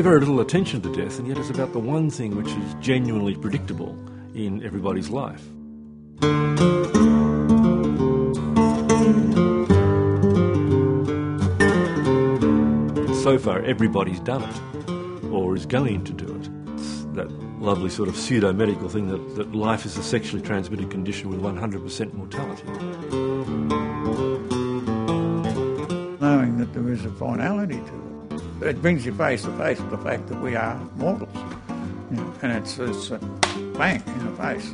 very little attention to death, and yet it's about the one thing which is genuinely predictable in everybody's life. So far, everybody's done it, or is going to do it. It's that lovely sort of pseudo-medical thing that life is a sexually transmitted condition with 100% mortality. Knowing that there is a finality to it, it brings you face to face with the fact that we are mortals. You know, and it's a bang in the face.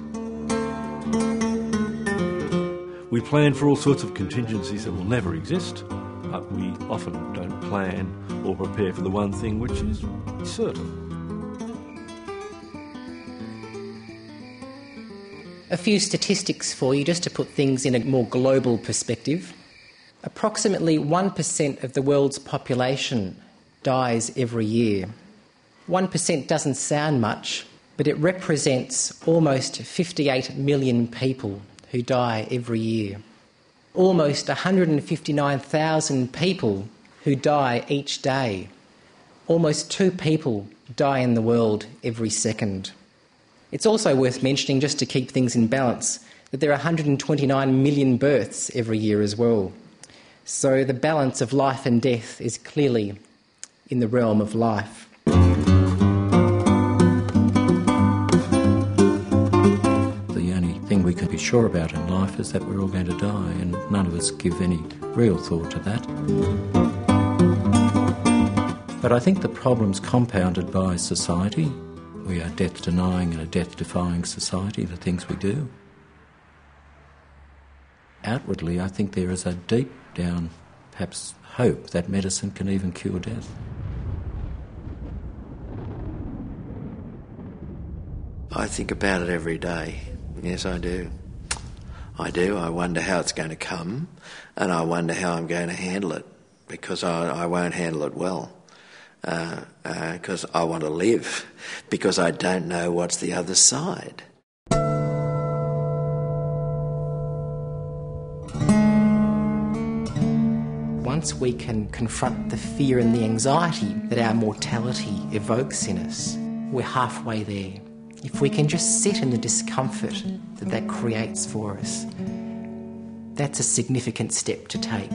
We plan for all sorts of contingencies that will never exist, but we often don't plan or prepare for the one thing which is certain. A few statistics for you, just to put things in a more global perspective. Approximately 1% of the world's population dies every year. 1% doesn't sound much, but it represents almost 58 million people who die every year. Almost 159,000 people who die each day. Almost 2 people die in the world every second. It's also worth mentioning, just to keep things in balance, that there are 129 million births every year as well. So the balance of life and death is clearly in the realm of life. We can be sure about in life is that we're all going to die, and none of us give any real thought to that. But I think the problem's compounded by society. We are death-denying and a death-defying society, the things we do. Outwardly, I think there is a deep down, perhaps, hope that medicine can even cure death. I think about it every day. Yes, I do. I wonder how it's going to come, and I wonder how I'm going to handle it, because I won't handle it well, because I want to live, because I don't know what's the other side. Once we can confront the fear and the anxiety that our mortality evokes in us, we're halfway there. If we can just sit in the discomfort that creates for us, that's a significant step to take.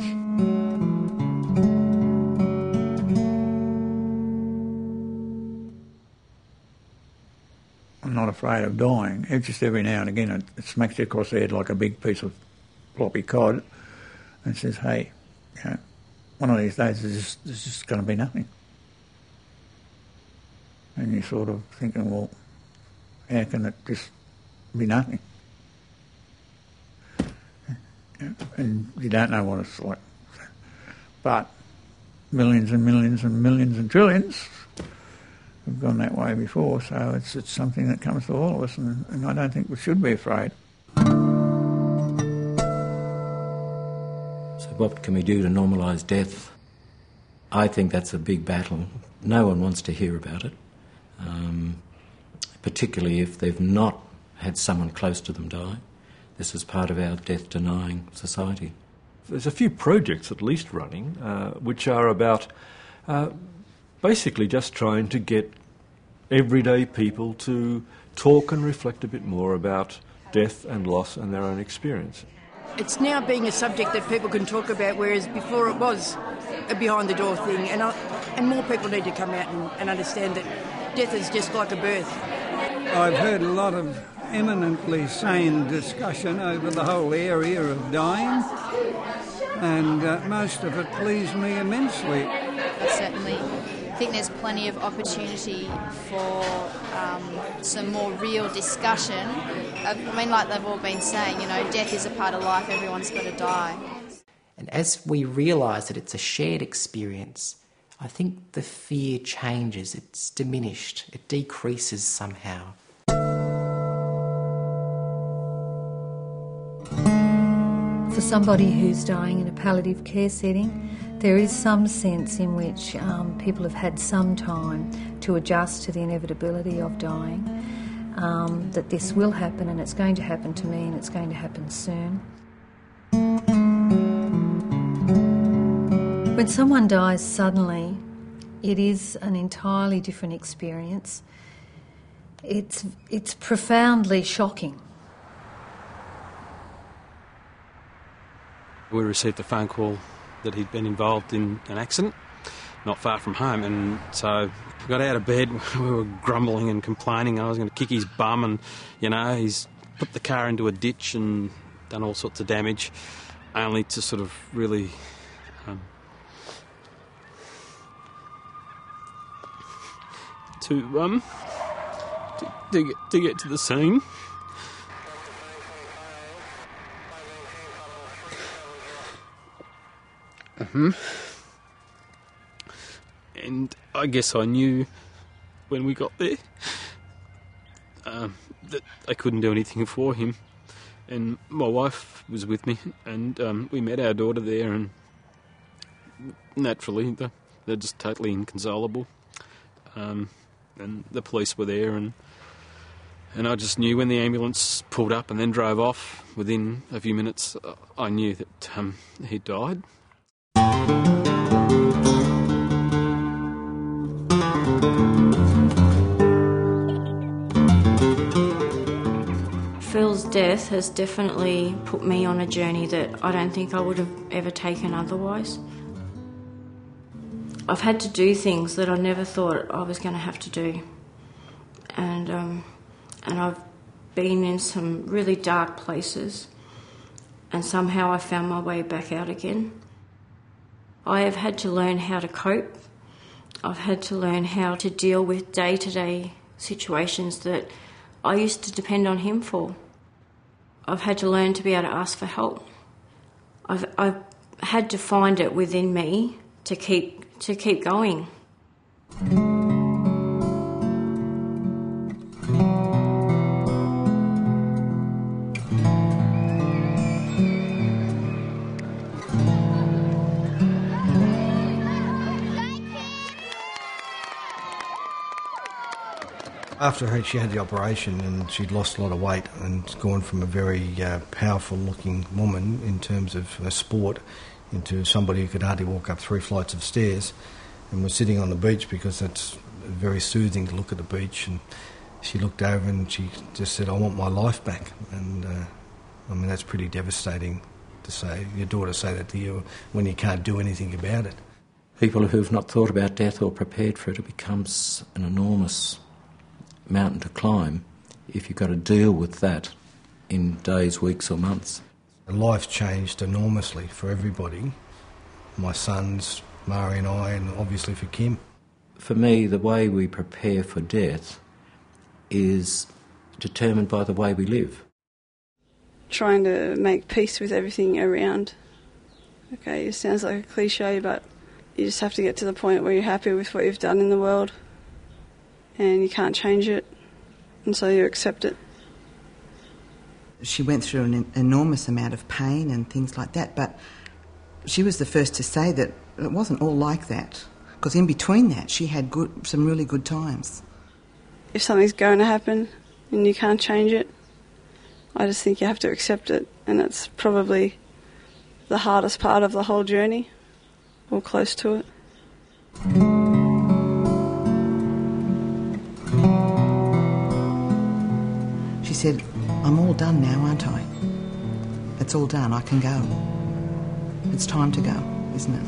I'm not afraid of dying. It's just every now and again it smacks you across the head like a big piece of floppy cod and says, hey, you know, one of these days there's just going to be nothing. And you're sort of thinking, well, how can it just be nothing? And you don't know what it's like. But millions and millions and millions and trillions have gone that way before, so it's something that comes to all of us, and I don't think we should be afraid. So what can we do to normalise death? I think that's a big battle. No one wants to hear about it. Particularly if they've not had someone close to them die. This is part of our death-denying society. There's a few projects at least running which are about basically just trying to get everyday people to talk and reflect a bit more about death and loss and their own experience. It's now being a subject that people can talk about, whereas before it was a behind-the-door thing, and more people need to come out and understand that death is just like a birth. I've heard a lot of eminently sane discussion over the whole area of dying, and most of it pleased me immensely. I certainly think there's plenty of opportunity for some more real discussion. I mean, like they've all been saying, you know, death is a part of life, everyone's got to die. And as we realise that it's a shared experience, I think the fear changes, it's diminished, it decreases somehow. For somebody who's dying in a palliative care setting, there is some sense in which people have had some time to adjust to the inevitability of dying, that this will happen and it's going to happen to me and it's going to happen soon. When someone dies suddenly, It is an entirely different experience. It's profoundly shocking. We received a phone call that he'd been involved in an accident not far from home, and so we got out of bed. We were grumbling and complaining. I was going to kick his bum, and, you know, he's put the car into a ditch and done all sorts of damage, only to sort of really to get to the scene. And I guess I knew when we got there that I couldn't do anything for him. And my wife was with me, and we met our daughter there, and naturally they're just totally inconsolable. And the police were there, and I just knew when the ambulance pulled up and then drove off, within a few minutes, I knew that he died. Phil's death has definitely put me on a journey that I don't think I would have ever taken otherwise. I've had to do things that I never thought I was going to have to do. And I've been in some really dark places, and somehow I found my way back out again. I have had to learn how to cope. I've had to learn how to deal with day-to-day situations that I used to depend on him for. I've had to learn to be able to ask for help. I've had to find it within me to keep going. After she had the operation and she'd lost a lot of weight and gone from a very powerful-looking woman in terms of sport into somebody who could hardly walk up 3 flights of stairs, and was sitting on the beach because that's very soothing to look at the beach, and she looked over and she just said, "I want my life back." And I mean, that's pretty devastating to say, your daughter say that to you when you can't do anything about it. People who've not thought about death or prepared for it, it becomes an enormous mountain to climb if you've got to deal with that in days, weeks or months. Life changed enormously for everybody. My sons, Mari and I, and obviously for Kim. For me, the way we prepare for death is determined by the way we live. Trying to make peace with everything around. Okay, it sounds like a cliche, but you just have to get to the point where you're happy with what you've done in the world, and you can't change it, and so you accept it. She went through an enormous amount of pain and things like that, but she was the first to say that it wasn't all like that, because in between that she had some really good times. If something's going to happen and you can't change it, I just think you have to accept it, and that's probably the hardest part of the whole journey, or close to it. She said, "I'm all done now, aren't I? It's all done, I can go. It's time to go, isn't it?"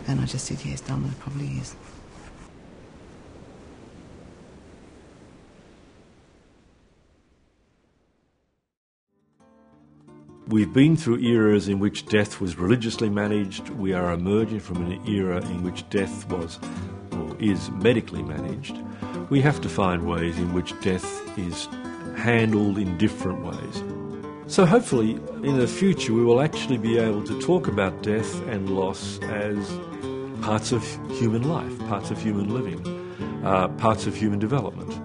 And I just said, "Yes, darling, it probably is." We've been through eras in which death was religiously managed. We are emerging from an era in which death was or is medically managed. We have to find ways in which death is handled in different ways. So hopefully in the future we will actually be able to talk about death and loss as parts of human life, parts of human living, parts of human development.